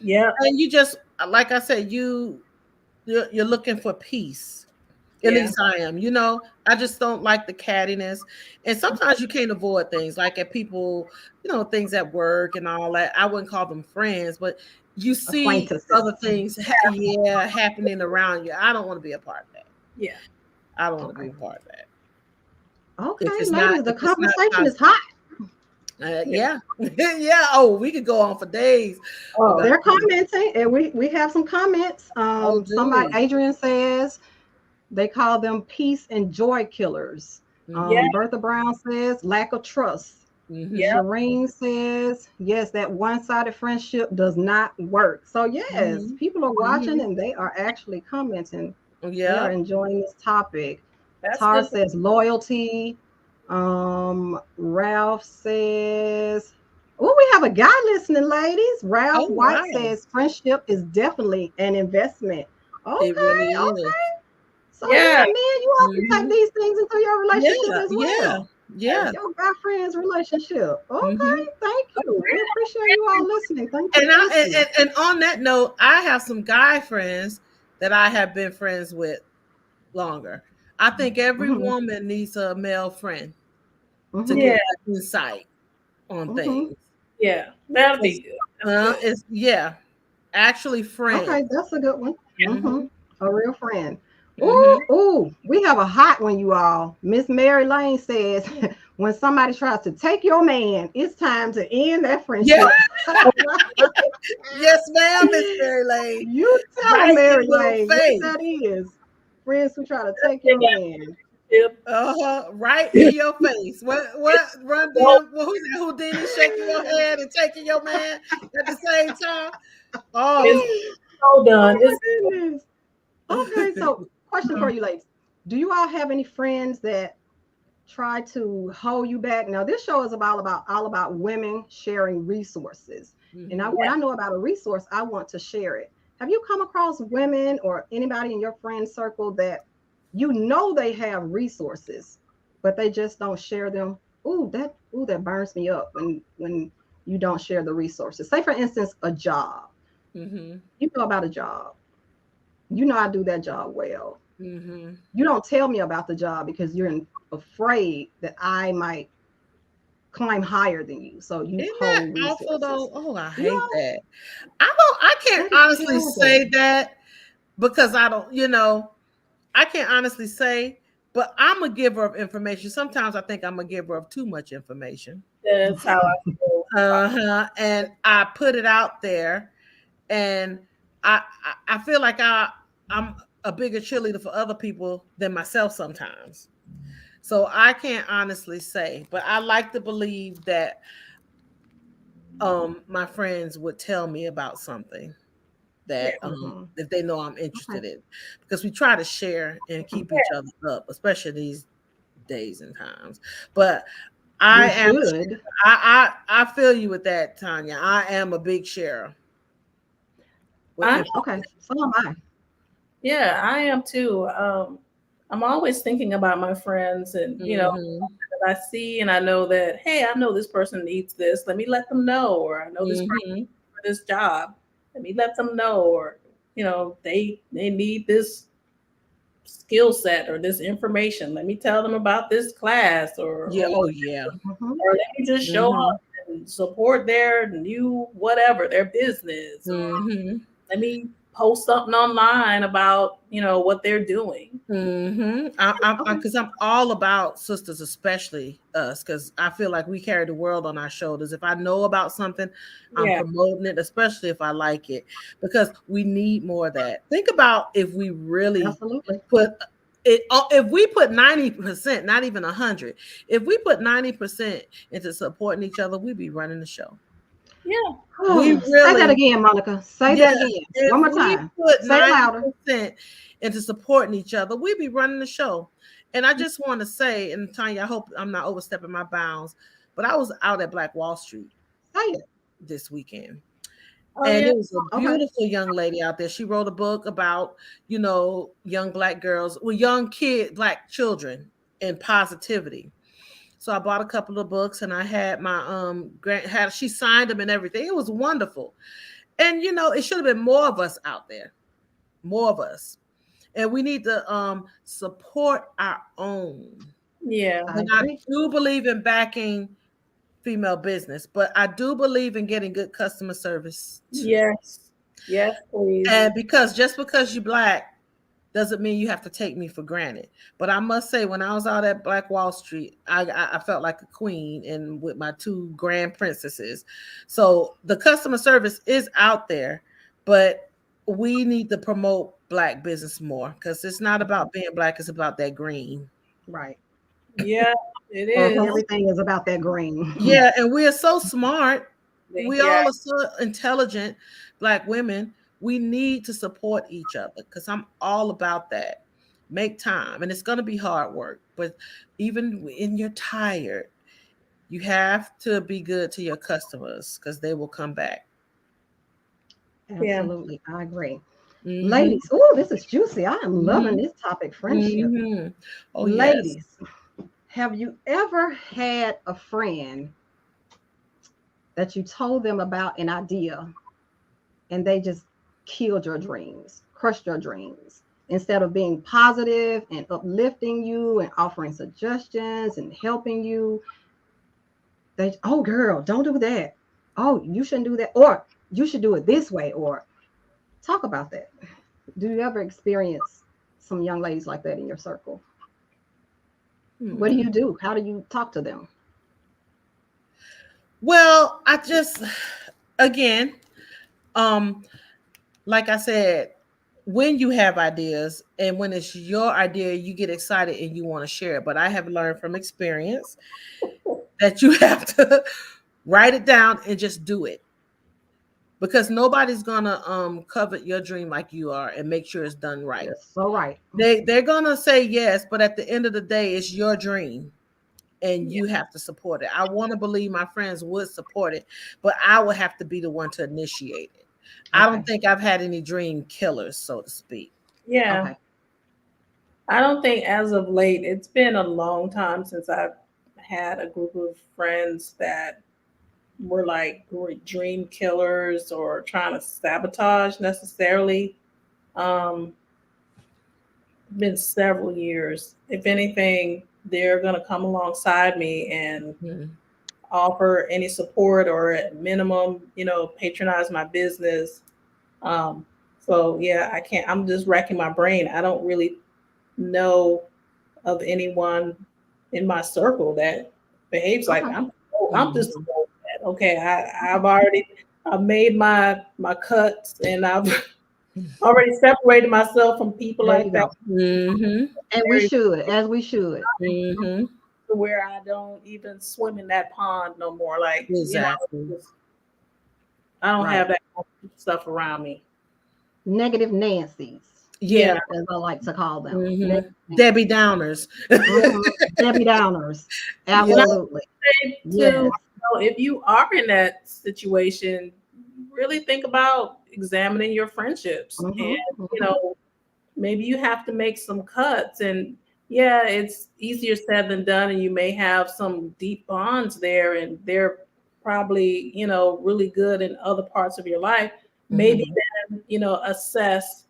[SPEAKER 3] Yeah.
[SPEAKER 2] And you just like I said, you're looking for peace. At
[SPEAKER 3] Yeah.
[SPEAKER 2] least I am. I just don't like the cattiness. And sometimes you can't avoid things like at people, things at work and all that. I wouldn't call them friends, but you see
[SPEAKER 1] Acquaintances.
[SPEAKER 2] other things, happening around you. I don't want to be a part of that.
[SPEAKER 3] Yeah.
[SPEAKER 2] I don't want to be
[SPEAKER 1] Okay.
[SPEAKER 2] a part of that. If
[SPEAKER 1] Okay,
[SPEAKER 2] it's not,
[SPEAKER 1] ladies, the
[SPEAKER 2] if it's not
[SPEAKER 1] conversation is
[SPEAKER 2] positive.
[SPEAKER 1] hot.
[SPEAKER 2] Yeah, yeah. Oh, we could go on for days.
[SPEAKER 3] Oh,
[SPEAKER 2] about
[SPEAKER 1] They're
[SPEAKER 2] this.
[SPEAKER 1] commenting, and we have some comments.
[SPEAKER 2] Oh, do
[SPEAKER 1] Somebody,
[SPEAKER 2] we?
[SPEAKER 1] Adrian says they call them peace and joy killers.
[SPEAKER 3] yeah.
[SPEAKER 1] Bertha Brown says lack of trust.
[SPEAKER 2] Mm-hmm.
[SPEAKER 3] Yeah.
[SPEAKER 1] Shireen says, yes, that one-sided friendship does not work. So yes,
[SPEAKER 2] Mm-hmm.
[SPEAKER 1] people are watching
[SPEAKER 2] Mm-hmm.
[SPEAKER 1] and they are actually commenting. They are
[SPEAKER 2] Yeah.
[SPEAKER 1] enjoying this topic.
[SPEAKER 3] That's
[SPEAKER 1] Tar
[SPEAKER 3] good.
[SPEAKER 1] says loyalty. Ralph says, oh, we have a guy listening, ladies. Ralph
[SPEAKER 2] Oh,
[SPEAKER 1] White
[SPEAKER 2] wow.
[SPEAKER 1] says friendship is definitely an investment.
[SPEAKER 2] It
[SPEAKER 1] Okay,
[SPEAKER 2] really is.
[SPEAKER 1] okay. So
[SPEAKER 3] Yeah.
[SPEAKER 1] yeah, man, you all can take
[SPEAKER 2] Mm-hmm.
[SPEAKER 1] these things into your relationship
[SPEAKER 2] Yeah.
[SPEAKER 1] as
[SPEAKER 2] Yeah.
[SPEAKER 1] well.
[SPEAKER 2] Yeah.
[SPEAKER 1] Your guy friends relationship. Okay,
[SPEAKER 2] Mm-hmm.
[SPEAKER 1] thank you. We appreciate you all listening. Thank you,
[SPEAKER 2] And
[SPEAKER 1] thank you.
[SPEAKER 2] and on that note, I have some guy friends that I have been friends with longer. I think every
[SPEAKER 1] Mm-hmm,
[SPEAKER 2] woman needs a male friend to
[SPEAKER 1] mm-hmm,
[SPEAKER 2] get
[SPEAKER 3] Yeah.
[SPEAKER 2] that insight on
[SPEAKER 1] mm-hmm.
[SPEAKER 2] things.
[SPEAKER 3] Yeah. That'll be
[SPEAKER 2] It's,
[SPEAKER 3] good. That's good.
[SPEAKER 2] it's yeah, actually friends.
[SPEAKER 1] Okay, that's a good one. Mm-hmm.
[SPEAKER 2] Mm-hmm.
[SPEAKER 1] A real friend.
[SPEAKER 2] Mm-hmm.
[SPEAKER 1] Ooh, ooh, we have a hot one, you all. Miss Mary Lane says, when somebody tries to take your man, it's time to end that
[SPEAKER 2] Yeah.
[SPEAKER 1] friendship.
[SPEAKER 2] Yes, ma'am, Miss Mary Lane.
[SPEAKER 1] You tell
[SPEAKER 2] Right
[SPEAKER 1] him,
[SPEAKER 2] in
[SPEAKER 1] Mary
[SPEAKER 2] your
[SPEAKER 1] Lane, what
[SPEAKER 2] face.
[SPEAKER 1] that is. Friends who try to
[SPEAKER 3] That's
[SPEAKER 1] take
[SPEAKER 3] big
[SPEAKER 1] your man.
[SPEAKER 3] relationship.
[SPEAKER 2] Right in your face. What run
[SPEAKER 3] Well,
[SPEAKER 2] them? Who's that Houdini shaking your head and taking your man at the same time?
[SPEAKER 3] it's
[SPEAKER 2] Oh.
[SPEAKER 3] so
[SPEAKER 1] Oh
[SPEAKER 3] done.
[SPEAKER 1] my
[SPEAKER 3] It's
[SPEAKER 1] goodness. Okay, so question for you, ladies. Do you all have any friends that try to hold you back? Now, this show is about all about women sharing resources. And
[SPEAKER 2] Mhm.
[SPEAKER 1] when I know about a resource, I want to share it. Have you come across women or anybody in your friend circle that they have resources, but they just don't share them? Ooh, that burns me up when you don't share the resources. Say, for instance, a job.
[SPEAKER 2] Mm-hmm.
[SPEAKER 1] You know about a job. You know I do that job well.
[SPEAKER 2] Mm-hmm.
[SPEAKER 1] You don't tell me about the job because you're afraid that I might climb higher than you. So you
[SPEAKER 2] Isn't that
[SPEAKER 1] hold
[SPEAKER 2] awful
[SPEAKER 1] resources.
[SPEAKER 2] though? Oh, I
[SPEAKER 1] You
[SPEAKER 2] hate
[SPEAKER 1] know,
[SPEAKER 2] that. I can't
[SPEAKER 1] that is
[SPEAKER 2] honestly
[SPEAKER 1] terrible.
[SPEAKER 2] say that because I don't, I can't honestly say, but I'm a giver of information. Sometimes I think I'm a giver of too much information.
[SPEAKER 3] That's how I feel.
[SPEAKER 2] Uh-huh. And I put it out there, and I feel like I'm a bigger cheerleader for other people than myself sometimes. So I can't honestly say, but I like to believe that my friends would tell me about something
[SPEAKER 3] Yeah.
[SPEAKER 2] that
[SPEAKER 1] Mhm.
[SPEAKER 2] if they know I'm
[SPEAKER 1] Okay.
[SPEAKER 2] interested in, because we try to share and keep each other up, especially these days and times. But
[SPEAKER 1] We
[SPEAKER 2] I am
[SPEAKER 1] should.
[SPEAKER 2] I feel you with that, Tanya. I am a big sharer with
[SPEAKER 3] I
[SPEAKER 1] Okay.
[SPEAKER 2] information.
[SPEAKER 1] So am I.
[SPEAKER 3] Yeah, I am too. I'm always thinking about my friends, and
[SPEAKER 2] Mm-hmm.
[SPEAKER 3] that I see, and I know that, hey, I know this person needs this. Let me let them know, or I know this person
[SPEAKER 2] Mm-hmm.
[SPEAKER 3] for this job. Let me let them know, or they need this skill set or this information. Let me tell them about this class,
[SPEAKER 2] Yeah. Oh yeah.
[SPEAKER 1] Mhm.
[SPEAKER 3] or let me just show
[SPEAKER 2] Mm-hmm.
[SPEAKER 3] up and support their new whatever, their business, or
[SPEAKER 2] Mm-hmm.
[SPEAKER 3] let me post something online about what they're doing.
[SPEAKER 2] Mm-hmm.
[SPEAKER 1] Okay.
[SPEAKER 2] Because I'm all about sisters, especially us, because I feel like we carry the world on our shoulders. If I know about something, I'm
[SPEAKER 3] Yeah,
[SPEAKER 2] promoting it, especially if I like it, because we need more of that. Think about if we really
[SPEAKER 1] Absolutely.
[SPEAKER 2] put it. If we put 90%, not even 100, if we put 90% into supporting each other, we'd be running the show.
[SPEAKER 3] yeah,
[SPEAKER 2] We
[SPEAKER 1] Oh, say that
[SPEAKER 2] really,
[SPEAKER 1] again, Monica. Say
[SPEAKER 2] yeah,
[SPEAKER 1] that again.
[SPEAKER 2] if
[SPEAKER 1] One more
[SPEAKER 2] we
[SPEAKER 1] time.
[SPEAKER 2] put
[SPEAKER 1] Say it louder.
[SPEAKER 2] 90% into supporting each other, we'd be running the show. And I just want to say, and Tanya, I hope I'm not overstepping my bounds, but I was out at Black Wall Street
[SPEAKER 1] Say it.
[SPEAKER 2] this weekend.
[SPEAKER 3] oh
[SPEAKER 2] And
[SPEAKER 3] yeah,
[SPEAKER 2] it was a
[SPEAKER 1] Okay.
[SPEAKER 2] beautiful young lady out there. She wrote a book about, young Black girls, well, young Black children and positivity. So I bought a couple of books, and I had my she signed them and everything. It was wonderful. And it should have been more of us out there, more of us, and we need to support our own.
[SPEAKER 3] yeah,
[SPEAKER 1] I
[SPEAKER 2] And I
[SPEAKER 1] agree.
[SPEAKER 2] do believe in backing female business, but I do believe in getting good customer service too.
[SPEAKER 3] yes, yes, please.
[SPEAKER 2] And just because you're Black doesn't mean you have to take me for granted. But I must say, when I was out at Black Wall Street, I felt like a queen, and with my two grand princesses. So the customer service is out there, but we need to promote Black business more, because it's not about being Black; it's about that green.
[SPEAKER 1] Right.
[SPEAKER 3] Yeah, it
[SPEAKER 2] Uh-huh.
[SPEAKER 3] is.
[SPEAKER 1] Everything is about that green.
[SPEAKER 2] Yeah, and we are so smart. We
[SPEAKER 3] Yeah,
[SPEAKER 2] all are so intelligent, Black women. We need to support each other, because I'm all about that. Make time, and it's going to be hard work, but even when you're tired, you have to be good to your customers, because they will come back.
[SPEAKER 3] yeah.
[SPEAKER 1] Absolutely. I agree.
[SPEAKER 2] Mm-hmm.
[SPEAKER 1] Ladies, oh, this is juicy. I am loving
[SPEAKER 2] Mm-hmm.
[SPEAKER 1] this topic, friendship.
[SPEAKER 2] Mm-hmm. Oh yes.
[SPEAKER 1] Ladies, have you ever had a friend that you told them about an idea and they just killed your dreams, crushed your dreams? Instead of being positive and uplifting you and offering suggestions and helping you, they, oh, girl, don't do that. Oh, you shouldn't do that. Or you should do it this way. Or talk about that. Do you ever experience some young ladies like that in your circle? What do
[SPEAKER 2] Hmm.
[SPEAKER 1] you do? How do you talk to them?
[SPEAKER 2] Well, again, um, like I said, when you have ideas and when it's your idea, you get excited and you want to share it. But I have learned from experience that you have to write it down and just do it, because nobody's gonna covet your dream like you are and make sure it's done right.
[SPEAKER 1] You're so right.
[SPEAKER 2] They're gonna say yes, but at the end of the day, it's your dream and
[SPEAKER 3] Yeah.
[SPEAKER 2] you have to support it. I want to believe my friends would support it, but I would have to be the one to initiate it. I don't
[SPEAKER 1] Okay.
[SPEAKER 2] think I've had any dream killers, so to speak.
[SPEAKER 3] Yeah.
[SPEAKER 1] Okay.
[SPEAKER 3] I don't think as of late, it's been a long time since I've had a group of friends that were like dream killers or trying to sabotage necessarily. Um, been several years. If anything, they're going to come alongside me and offer any support or at minimum, patronize my business. So yeah, I can't, I'm just racking my brain. I don't really know of anyone in my circle that behaves like I'm just okay. I've made my cuts and I've already separated myself from people
[SPEAKER 1] There
[SPEAKER 3] like
[SPEAKER 1] you
[SPEAKER 3] that.
[SPEAKER 1] go. And we should, as we should.
[SPEAKER 3] To where I don't even swim in that pond no more. Like,
[SPEAKER 2] exactly.
[SPEAKER 3] I don't have that stuff around me.
[SPEAKER 1] Negative Nancy's.
[SPEAKER 2] Yeah,
[SPEAKER 1] as I like to call them.
[SPEAKER 2] Debbie Downers.
[SPEAKER 1] Debbie Downers. Absolutely.
[SPEAKER 3] Yes. If you are in that situation, really think about examining your friendships. And maybe you have to make some cuts. And yeah, it's easier said than done. And you may have some deep bonds there, and they're probably, really good in other parts of your life. Maybe then, assess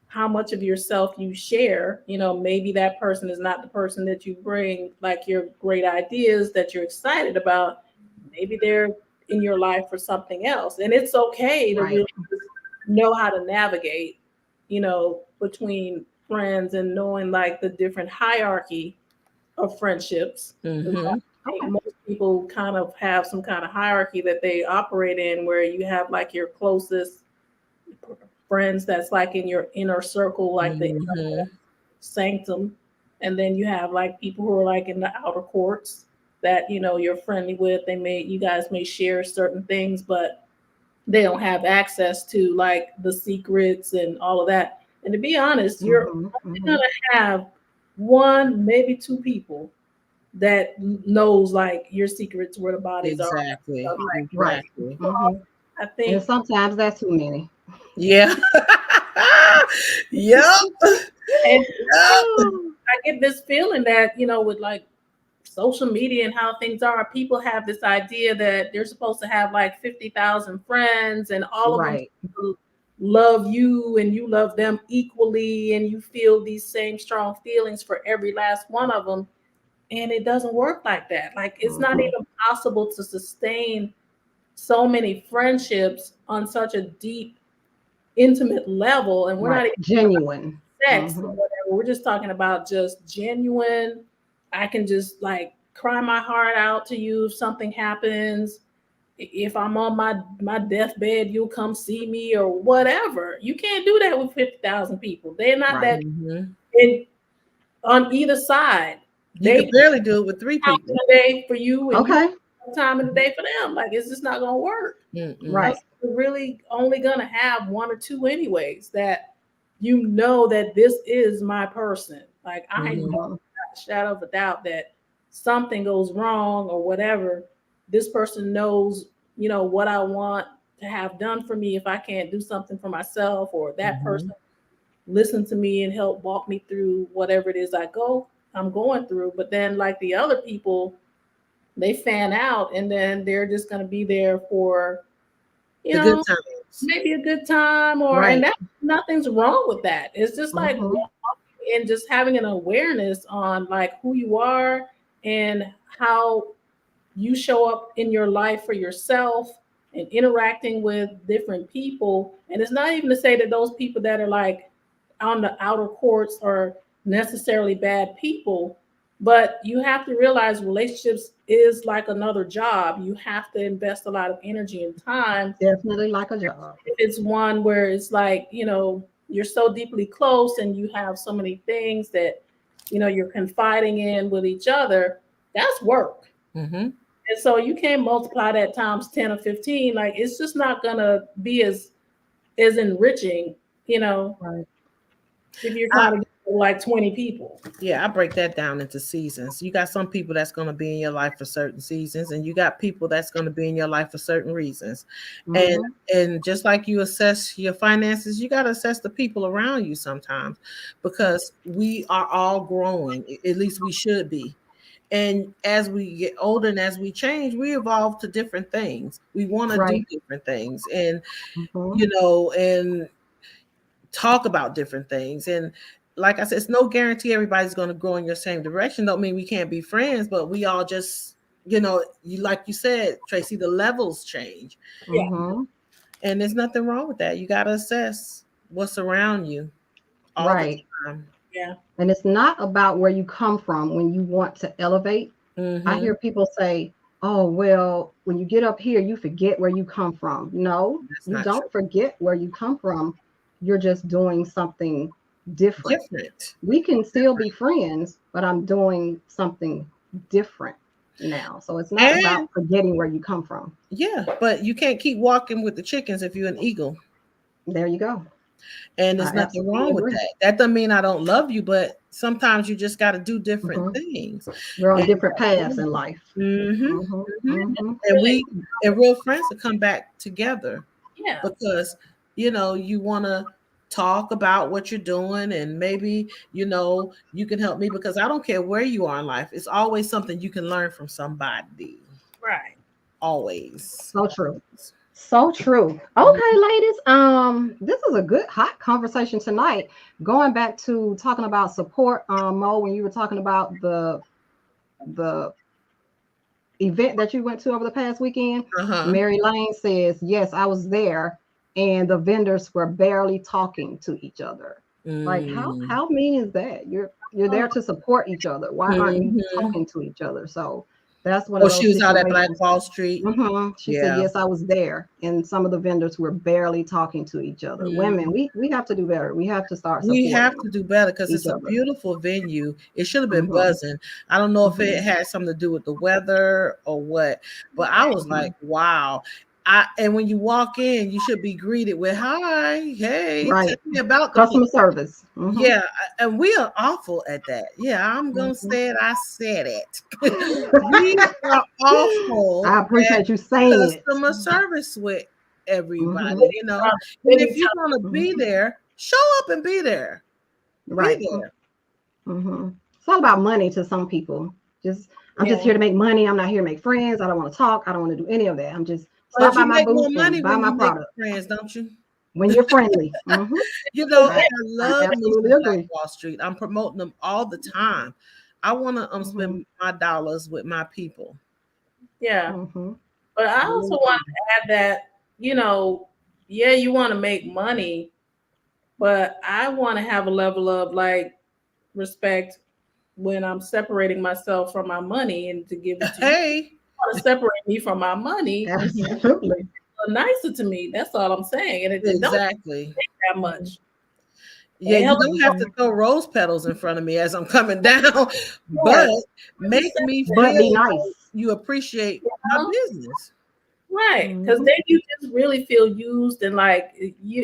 [SPEAKER 3] how much of yourself you share. Maybe that person is not the person that you bring, like your great ideas that you're excited about. Maybe they're in your life for something else. And it's okay to really know how to navigate, between friends and knowing like the different hierarchy of friendships. Most people kind of have some kind of hierarchy that they operate in, where you have like your closest friends that's like in your inner circle, like the inner sanctum, and then you have like people who are like in the outer courts that you're friendly with. You guys may share certain things, but they don't have access to like the secrets and all of that. And to be honest, you're gonna have one, maybe two people that knows like your secrets, where the bodies are.
[SPEAKER 1] Right.
[SPEAKER 3] I think,
[SPEAKER 1] and sometimes that's too many.
[SPEAKER 2] Yeah. Yep.
[SPEAKER 3] And I get this feeling that, with like social media and how things are, people have this idea that they're supposed to have like 50,000 friends and all of them love you and you love them equally, and you feel these same strong feelings for every last one of them. And it doesn't work like that. Like, it's not even possible to sustain so many friendships on such a deep, intimate level. And we're not even
[SPEAKER 1] genuine
[SPEAKER 3] sex or whatever. We're just talking about just genuine. I can just like cry my heart out to you if something happens. If I'm on my deathbed, you'll come see me or whatever. You can't do that with 50,000 people. They're not that on either side.
[SPEAKER 2] They can barely do it with 3 people
[SPEAKER 3] a day for you, and time in the day for them. Like, it's just not gonna work.
[SPEAKER 1] Right.
[SPEAKER 3] We're really only gonna have 1 or 2 anyways that that this is my person. Like, I know a shadow of a doubt that something goes wrong or whatever, this person knows, what I want to have done for me if I can't do something for myself, or that person listen to me and help walk me through whatever it is I'm going through. But then like the other people, they fan out, and then they're just going to be there for,
[SPEAKER 2] good times.
[SPEAKER 3] Maybe a good time, and that nothing's wrong with that. It's just like, and just having an awareness on like who you are and how you show up in your life for yourself and interacting with different people. And it's not even to say that those people that are like on the outer courts are necessarily bad people, but you have to realize relationships is like another job. You have to invest a lot of energy and time.
[SPEAKER 1] Definitely like a job.
[SPEAKER 3] If it's one where it's like, you're so deeply close and you have so many things that, you're confiding in with each other, that's work. And so you can't multiply that times 10 or 15. Like, it's just not gonna be as enriching, if you're trying to get like 20 people.
[SPEAKER 2] Yeah, I break that down into seasons. You got some people that's going to be in your life for certain seasons, and you got people that's going to be in your life for certain reasons. And just like you assess your finances, you got to assess the people around you sometimes, because we are all growing. At least we should be. And as we get older and as we change, we evolve to different things. We want to do
[SPEAKER 1] Right.
[SPEAKER 2] different things, and
[SPEAKER 1] Mhm.
[SPEAKER 2] and talk about different things. And like I said, it's no guarantee everybody's going to go in your same direction. Don't mean we can't be friends, but we all just, you like you said, Tracy, the levels change,
[SPEAKER 3] Yeah.
[SPEAKER 1] Mhm.
[SPEAKER 2] and there's nothing wrong with that. You got to assess what's around you all the
[SPEAKER 1] Right.
[SPEAKER 2] time.
[SPEAKER 3] Yeah.
[SPEAKER 1] And it's not about where you come from when you want to elevate. I
[SPEAKER 2] Mm-hmm.
[SPEAKER 1] hear people say, oh, well, when you get up here, you forget where you come from. No,
[SPEAKER 2] That's
[SPEAKER 1] you
[SPEAKER 2] not true.
[SPEAKER 1] don't forget where you come from. You're just doing something different.
[SPEAKER 2] Different.
[SPEAKER 1] We can still be friends, but I'm doing something different now. So it's not
[SPEAKER 2] And
[SPEAKER 1] about forgetting where you come from.
[SPEAKER 2] yeah, but you can't keep walking with the chickens if you're an eagle.
[SPEAKER 1] There you go.
[SPEAKER 2] And
[SPEAKER 1] I
[SPEAKER 2] there's nothing
[SPEAKER 1] absolutely
[SPEAKER 2] wrong with
[SPEAKER 1] agree.
[SPEAKER 2] that. That doesn't mean I don't love you, but sometimes you just got to do different
[SPEAKER 1] Mhm.
[SPEAKER 2] things.
[SPEAKER 1] We're on
[SPEAKER 2] And
[SPEAKER 1] different paths in life.
[SPEAKER 2] hmm
[SPEAKER 1] Hmm.
[SPEAKER 3] It's
[SPEAKER 1] Hmm.
[SPEAKER 2] and
[SPEAKER 3] really,
[SPEAKER 2] we and real friends will come back together
[SPEAKER 3] yeah.
[SPEAKER 2] because you want to talk about what you're doing, and maybe you can help me because I don't care where you are in life. It's always something you can learn from somebody.
[SPEAKER 3] Right.
[SPEAKER 2] Always.
[SPEAKER 1] So true. So true. Okay, ladies. This is a good hot conversation tonight. Going back to talking about support, Mo, when you were talking about the event that you went to over the past weekend,
[SPEAKER 2] Uh-huh.
[SPEAKER 1] Mary Lane says, yes, I was there, and the vendors were barely talking to each other. Like, how
[SPEAKER 2] Mm.
[SPEAKER 1] how mean is that? You're there to support each other. Why aren't you
[SPEAKER 2] Mhm.
[SPEAKER 1] talking to each other? So that's one
[SPEAKER 2] Oh,
[SPEAKER 1] of
[SPEAKER 2] she
[SPEAKER 1] those
[SPEAKER 2] was out at Black
[SPEAKER 1] situations.
[SPEAKER 2] Wall Street.
[SPEAKER 1] She said,
[SPEAKER 2] Yeah.
[SPEAKER 1] yes, I was there. And some of the vendors were barely talking to each other. Women,
[SPEAKER 2] Mhm.
[SPEAKER 1] we have to do better. We have to start
[SPEAKER 2] We have
[SPEAKER 1] supporting
[SPEAKER 2] to do better because
[SPEAKER 1] each
[SPEAKER 2] it's a
[SPEAKER 1] other.
[SPEAKER 2] beautiful venue. It should have been
[SPEAKER 1] Hmm.
[SPEAKER 2] buzzing. I don't know if
[SPEAKER 1] Hmm.
[SPEAKER 2] it had something to do with the weather or what, but I was like, wow. And when you walk in, you should be greeted with hi, hey, tell
[SPEAKER 1] Right.
[SPEAKER 2] me about the place.
[SPEAKER 1] Customer service. Hmm.
[SPEAKER 2] Yeah, and we are awful at that. Yeah, I'm gonna
[SPEAKER 1] Hmm.
[SPEAKER 2] say it. I said it. We are awful
[SPEAKER 1] I
[SPEAKER 2] at
[SPEAKER 1] appreciate you saying it.
[SPEAKER 2] customer service with
[SPEAKER 1] Hmm.
[SPEAKER 2] everybody, And if you're gonna be
[SPEAKER 1] Hmm.
[SPEAKER 2] there, show up and be there. Be
[SPEAKER 1] Right.
[SPEAKER 2] there.
[SPEAKER 1] Hmm. It's all about money to some people. I'm just
[SPEAKER 3] Yeah.
[SPEAKER 1] here to make money. I'm not here to make friends. I don't want to talk. I don't want to do any of that. I'm just stop
[SPEAKER 2] But
[SPEAKER 1] by
[SPEAKER 2] you
[SPEAKER 1] my
[SPEAKER 2] make more
[SPEAKER 1] booth and
[SPEAKER 2] money
[SPEAKER 1] buy
[SPEAKER 2] when
[SPEAKER 1] my
[SPEAKER 2] you make
[SPEAKER 1] product
[SPEAKER 2] friends, don't you?
[SPEAKER 1] when you're friendly.
[SPEAKER 2] I
[SPEAKER 1] I, I
[SPEAKER 2] love me
[SPEAKER 1] absolutely
[SPEAKER 2] some Black
[SPEAKER 1] agree.
[SPEAKER 2] Wall Street. I'm promoting them all the time. I want to
[SPEAKER 1] Hmm.
[SPEAKER 2] spend my dollars with my people.
[SPEAKER 3] Yeah.
[SPEAKER 1] Hmm.
[SPEAKER 3] But I also
[SPEAKER 1] Me
[SPEAKER 3] want
[SPEAKER 1] too.
[SPEAKER 3] to add that, yeah, you want to make money, but I want to have a level of like respect when I'm separating myself from my money and to give it to you.
[SPEAKER 2] Hey,
[SPEAKER 3] Want to separate me from my money,
[SPEAKER 1] Absolutely.
[SPEAKER 3] nicer to me. That's all I'm saying. And it don't
[SPEAKER 2] exactly.
[SPEAKER 3] take that much.
[SPEAKER 2] Yeah,
[SPEAKER 3] It
[SPEAKER 2] you
[SPEAKER 3] helps
[SPEAKER 2] don't have to
[SPEAKER 1] Hmm.
[SPEAKER 2] throw rose petals in front of me as I'm coming down, but
[SPEAKER 3] yes.
[SPEAKER 2] make me
[SPEAKER 1] But be
[SPEAKER 2] feel
[SPEAKER 1] nice.
[SPEAKER 2] you appreciate my business.
[SPEAKER 3] Right. Because
[SPEAKER 1] Hmm.
[SPEAKER 3] then you just really feel used and like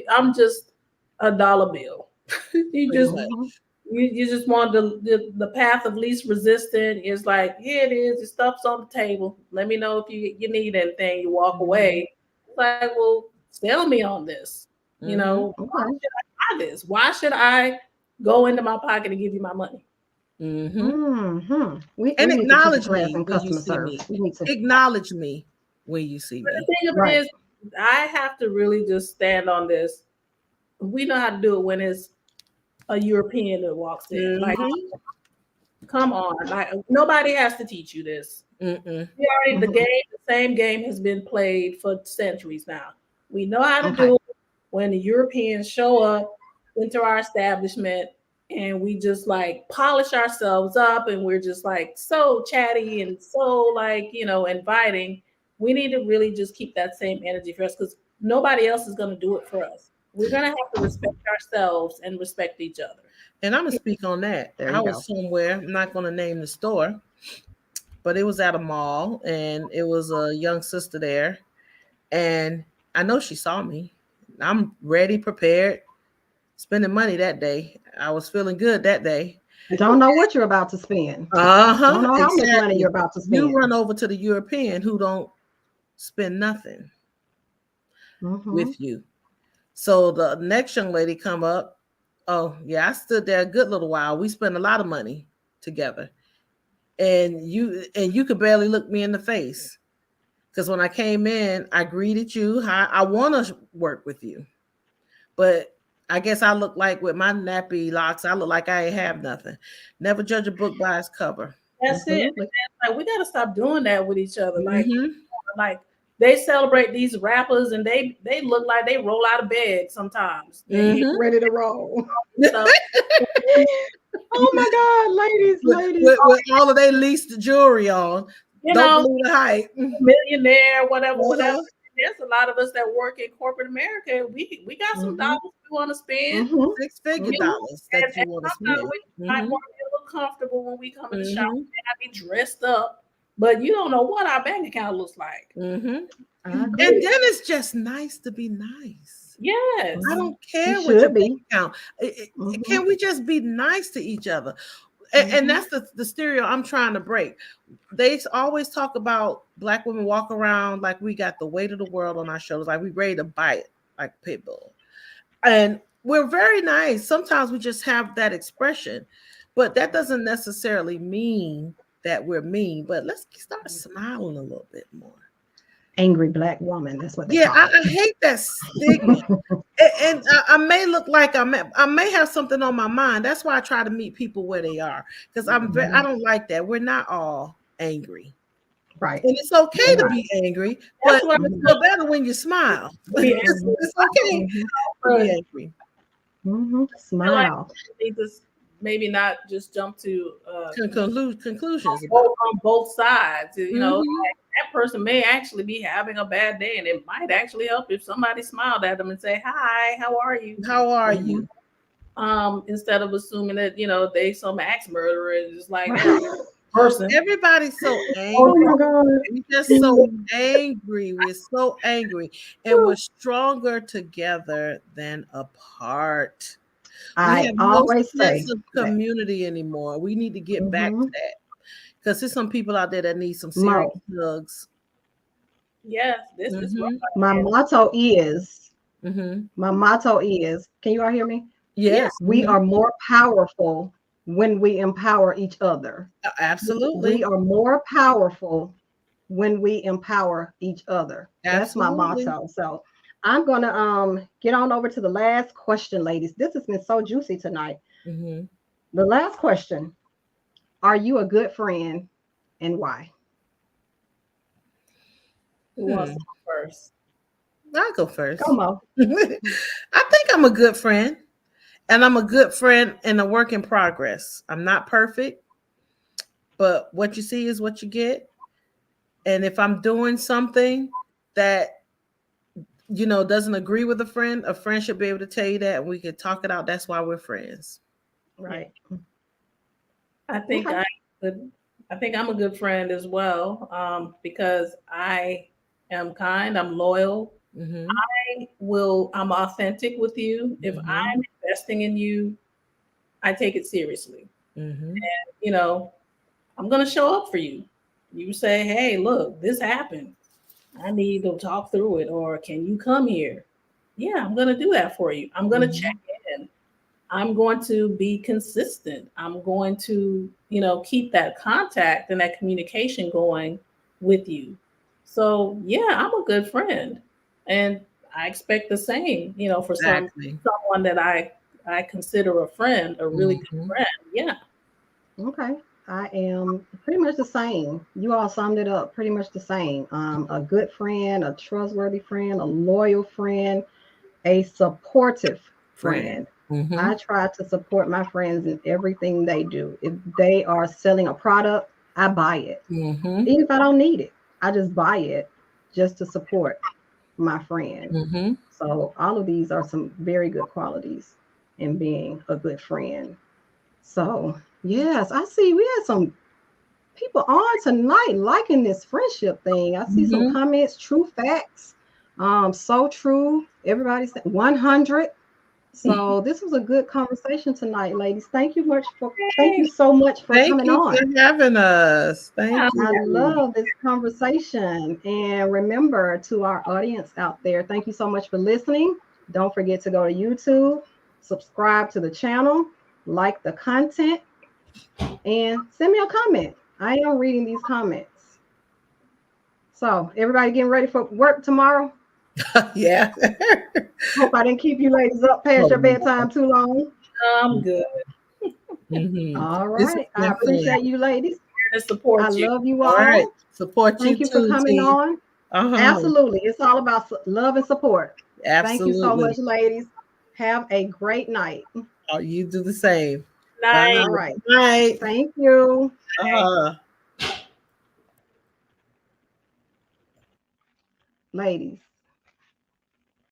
[SPEAKER 3] I'm just a dollar bill. you
[SPEAKER 2] Pretty
[SPEAKER 3] just
[SPEAKER 1] Hmm.
[SPEAKER 2] much.
[SPEAKER 3] you just want the path of least resistance is like, yeah, it is. The stuff's on the table. Let me know if you need anything. You walk away. It's like, well, sell me on this.
[SPEAKER 2] Mm-hmm.
[SPEAKER 3] Why
[SPEAKER 1] Okay.
[SPEAKER 3] should I buy this? Why should I go into my pocket and give you my money?
[SPEAKER 2] Mm-hmm.
[SPEAKER 1] Hmm.
[SPEAKER 2] And
[SPEAKER 1] We need to teach a
[SPEAKER 2] acknowledge
[SPEAKER 1] class
[SPEAKER 2] me
[SPEAKER 1] in
[SPEAKER 2] when you
[SPEAKER 1] customer
[SPEAKER 2] see
[SPEAKER 1] service.
[SPEAKER 2] me.
[SPEAKER 1] We need to.
[SPEAKER 2] Acknowledge me when you see
[SPEAKER 3] But the
[SPEAKER 2] me.
[SPEAKER 3] thing of it
[SPEAKER 1] Right.
[SPEAKER 3] is, I have to really just stand on this. We know how to do it when it's a European that walks in. Like,
[SPEAKER 2] Mm-hmm.
[SPEAKER 3] come on, like nobody has to teach you this.
[SPEAKER 2] Mm-mm.
[SPEAKER 3] We already
[SPEAKER 1] Hmm.
[SPEAKER 3] the same game has been played for centuries now. We know how to
[SPEAKER 1] Okay.
[SPEAKER 3] do it when the Europeans show up into our establishment and we just like polish ourselves up and we're just like so chatty and so like, inviting. We need to really just keep that same energy for us because nobody else is going to do it for us. We're going to have to respect ourselves and respect each other.
[SPEAKER 2] And I'm gonna speak on that.
[SPEAKER 1] There
[SPEAKER 2] I
[SPEAKER 1] you go.
[SPEAKER 2] was somewhere, I'm not gonna name the store, but it was at a mall and it was a young sister there. And I know she saw me. I'm ready, prepared, spending money that day. I was feeling good that day.
[SPEAKER 1] Don't know what you're about to spend. Don't
[SPEAKER 2] Uh-huh.
[SPEAKER 1] know how much money
[SPEAKER 2] Exactly.
[SPEAKER 1] you're about to
[SPEAKER 2] You
[SPEAKER 1] spend.
[SPEAKER 2] run over to the European who don't spend nothing
[SPEAKER 1] Hmm.
[SPEAKER 2] with you. So the next young lady come up. Oh, yeah, I stood there a good little while. We spent a lot of money together. and you could barely look me in the face. Because when I came in, I greeted you. Hi, I want to work with you. But I guess I look like, with my nappy locks, I look like I ain't have nothing. Never judge a book by its cover.
[SPEAKER 3] That's it.
[SPEAKER 1] Absolutely.
[SPEAKER 3] Like, we gotta stop doing that with each other.
[SPEAKER 2] Mhm.
[SPEAKER 3] Like they celebrate these rappers and they look like they roll out of bed sometimes.
[SPEAKER 2] Mhm.
[SPEAKER 1] Ready to roll.
[SPEAKER 3] So,
[SPEAKER 1] Oh my God, ladies.
[SPEAKER 2] With all of their leased jewelry on.
[SPEAKER 3] you
[SPEAKER 2] Don't
[SPEAKER 3] know,
[SPEAKER 2] believe the hype.
[SPEAKER 3] millionaire, whatever.
[SPEAKER 2] Uh-huh.
[SPEAKER 3] There's a lot of us that work in corporate America. We got some
[SPEAKER 1] Mhm.
[SPEAKER 3] dollars we want to spend.
[SPEAKER 1] Mhm.
[SPEAKER 2] Six-figure
[SPEAKER 1] Mhm.
[SPEAKER 2] dollars that you
[SPEAKER 3] And
[SPEAKER 2] want to
[SPEAKER 3] sometimes
[SPEAKER 2] spend.
[SPEAKER 3] we might
[SPEAKER 2] Mhm.
[SPEAKER 3] want to be a little comfortable when we come in the shop.
[SPEAKER 2] Mhm.
[SPEAKER 3] And I be dressed up, but you don't know what our bank account looks like.
[SPEAKER 2] Mhm.
[SPEAKER 1] I
[SPEAKER 2] And
[SPEAKER 1] agree.
[SPEAKER 2] then it's just nice to be nice.
[SPEAKER 3] Yes.
[SPEAKER 2] I don't care
[SPEAKER 1] You
[SPEAKER 2] what your
[SPEAKER 1] should be.
[SPEAKER 2] bank account.
[SPEAKER 1] Mhm.
[SPEAKER 2] Can we just be nice to each other?
[SPEAKER 1] Mhm.
[SPEAKER 2] And that's the stereo I'm trying to break. They always talk about Black women walk around like we got the weight of the world on our shoulders, like we ready to bite like pit bull. And we're very nice. Sometimes we just have that expression, but that doesn't necessarily mean that we're mean. But let's start smiling a little bit more.
[SPEAKER 1] Angry Black woman. That's what they
[SPEAKER 2] Yeah,
[SPEAKER 1] call
[SPEAKER 2] I hate that stigma. And I may look like I may have something on my mind. That's why I try to meet people where they are, because I don't like that. We're not all angry,
[SPEAKER 1] Right.
[SPEAKER 2] and it's okay to be angry, but
[SPEAKER 3] That's what
[SPEAKER 2] you feel better when you smile.
[SPEAKER 3] we
[SPEAKER 2] It's okay to be angry.
[SPEAKER 1] Mhm.
[SPEAKER 3] I
[SPEAKER 1] Smile.
[SPEAKER 3] need to maybe not just jump to
[SPEAKER 2] Conclusions about
[SPEAKER 3] on both sides. You know,
[SPEAKER 2] Mhm.
[SPEAKER 3] that person may actually be having a bad day, and it might actually help if somebody smiled at them and say, "Hi, how are you?"
[SPEAKER 2] How are
[SPEAKER 1] Mhm.
[SPEAKER 2] you?
[SPEAKER 3] Instead of assuming that they some axe murderer and just like person.
[SPEAKER 2] Everybody's so
[SPEAKER 1] Oh
[SPEAKER 2] angry.
[SPEAKER 1] my God.
[SPEAKER 2] We're just so angry. We're so angry, and we're stronger together than apart. We
[SPEAKER 1] I
[SPEAKER 2] have no
[SPEAKER 1] always say
[SPEAKER 2] sense of
[SPEAKER 1] that.
[SPEAKER 2] community anymore. We need to get back to
[SPEAKER 1] Mhm.
[SPEAKER 2] that, because there's some people out there that need some serious
[SPEAKER 1] Mo,
[SPEAKER 2] hugs.
[SPEAKER 3] Yes, this is rough.
[SPEAKER 2] Mm-hmm.
[SPEAKER 1] my motto is,
[SPEAKER 2] Mm-hmm.
[SPEAKER 1] can you all hear me?
[SPEAKER 3] Yeah,
[SPEAKER 2] Yes.
[SPEAKER 1] We are more powerful when we empower each other.
[SPEAKER 2] Absolutely.
[SPEAKER 1] We are more powerful when we empower each other. That's my
[SPEAKER 2] Absolutely.
[SPEAKER 1] motto. So I'm gonna get on over to the last question, ladies. This has been so juicy tonight.
[SPEAKER 2] Mm-hmm.
[SPEAKER 1] The last question: are you a good friend, and why?
[SPEAKER 3] who wants to go first?
[SPEAKER 2] I'll go first.
[SPEAKER 1] Come on.
[SPEAKER 2] I think I'm a good friend, and I'm a good friend in a work in progress. I'm not perfect, but what you see is what you get. And if I'm doing something that doesn't agree with a friend should be able to tell you that, and we could talk it out. That's why we're friends.
[SPEAKER 1] Right.
[SPEAKER 3] I think
[SPEAKER 1] Okay.
[SPEAKER 3] I think I'm a good friend as well, because I am kind, I'm loyal,
[SPEAKER 2] Mm-hmm.
[SPEAKER 3] I'm authentic with you. If
[SPEAKER 2] Mm-hmm.
[SPEAKER 3] I'm investing in you, I take it seriously.
[SPEAKER 2] Mm-hmm.
[SPEAKER 3] You know, I'm gonna show up for you. You say, "Hey, look, this happened. I need to talk through it," or "Can you come here?" Yeah, I'm gonna do that for you. I'm gonna
[SPEAKER 2] Mm-hmm.
[SPEAKER 3] check in. I'm going to be consistent. I'm going to, keep that contact and that communication going with you. So yeah, I'm a good friend, and I expect the same, for
[SPEAKER 2] Exactly.
[SPEAKER 3] someone that I consider a friend, a really good
[SPEAKER 2] Mm-hmm.
[SPEAKER 3] friend. Yeah.
[SPEAKER 1] Okay. I am pretty much the same. You all summed it up pretty much the same. A good friend, a trustworthy friend, a loyal friend, a supportive friend.
[SPEAKER 2] Mm-hmm.
[SPEAKER 1] I try to support my friends in everything they do. If they are selling a product, I buy it.
[SPEAKER 2] Mm-hmm.
[SPEAKER 1] Even if I don't need it, I just buy it just to support my friend.
[SPEAKER 2] Mm-hmm.
[SPEAKER 1] So all of these are some very good qualities in being a good friend. So yes, I see we had some people on tonight liking this friendship thing. I see some
[SPEAKER 2] Mm-hmm.
[SPEAKER 1] comments, true facts. So true. Everybody said 100. So this was a good conversation tonight, ladies. Thank you so much for
[SPEAKER 2] Thank
[SPEAKER 1] coming
[SPEAKER 2] you
[SPEAKER 1] on.
[SPEAKER 2] for having us. Thank
[SPEAKER 3] Yeah.
[SPEAKER 1] I
[SPEAKER 2] you.
[SPEAKER 1] love this conversation. And remember, to our audience out there, thank you so much for listening. Don't forget to go to YouTube, subscribe to the channel, like the content, and send me a comment. I am reading these comments. So everybody getting ready for work tomorrow?
[SPEAKER 2] Yeah.
[SPEAKER 1] Hope I didn't keep you ladies up past your bedtime too long.
[SPEAKER 3] I'm good.
[SPEAKER 2] Mhm.
[SPEAKER 1] All
[SPEAKER 2] This has
[SPEAKER 1] right. I
[SPEAKER 2] been fun.
[SPEAKER 1] appreciate you ladies.
[SPEAKER 3] Here to support
[SPEAKER 1] I
[SPEAKER 3] you.
[SPEAKER 1] love you
[SPEAKER 2] All
[SPEAKER 1] all.
[SPEAKER 2] right. Support
[SPEAKER 1] Thank you for
[SPEAKER 2] too,
[SPEAKER 1] coming
[SPEAKER 2] T.
[SPEAKER 1] on.
[SPEAKER 2] Uh-huh.
[SPEAKER 1] Absolutely. It's all about love and support. Thank you so
[SPEAKER 2] Absolutely.
[SPEAKER 1] much, ladies. Have a great night.
[SPEAKER 2] Oh, you do the same.
[SPEAKER 3] Night.
[SPEAKER 1] All right.
[SPEAKER 2] Night.
[SPEAKER 1] Thank you.
[SPEAKER 2] Uh-huh.
[SPEAKER 1] Ladies.